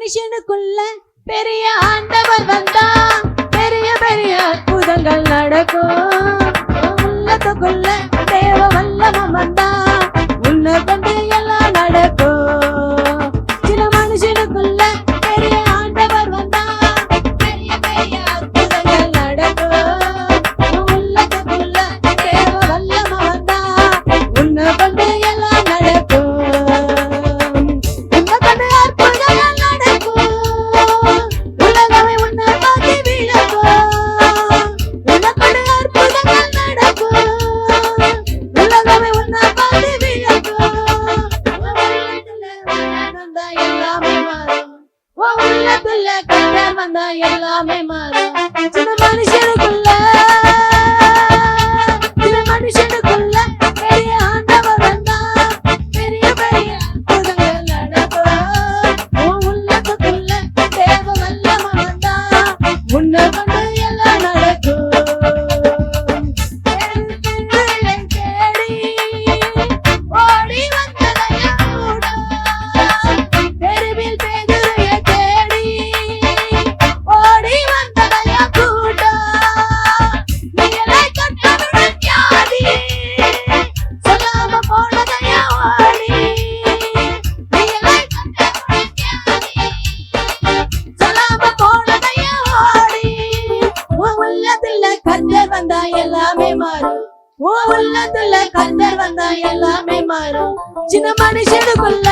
மனுஷனுக்குள்ள பெரிய ஆண்டவர் வந்தா பெரிய பெரிய அற்புதங்கள் நடக்கும். உள்ளத்துக்குள்ள தேவ வல்லமம் வந்தா உன்னை கொண்டு எல்லாம் நடக்கும். சில மனுஷனுக்குள்ள பெரிய ஆண்டவர் வந்தா பெரிய பெரிய அற்புதங்கள் நடக்கும். உள்ளத்துக்குள்ள தேவ வல்லமம் வந்தா உன்னை கொண்டு எல்லாம் நடக்கும். எல்லாமே மாறும். சில மனுஷனுக்குள்ள பெரிய ஆண்டவர் வந்தா பெரிய பெரிய அற்புதங்கள் நடக்கும். உள்ளத்துக்குள்ள தேவ வல்லமம் வந்தா உன்னை கொண்டு எல்லாம் நடக்கும். தேடி ஓடி வந்ததையா தெருவில் பேதுருவை தேடி ஓடி வந்ததையா கூட்டம். நீலை கட்டவுடன் வியாதி சொல்லாம போனதையா ஓடி. நீலை கட்டவுடன் வியாதி சொல்லாம போனதையா ஓடி. உன் உள்ளத்துல கர்த்தர் வந்தா எல்லாமே மாறும். உன் உள்ளத்துல கர்த்தர் வந்தா எல்லாமே மாறும். சின்ன மனுஷனுக்குள்ள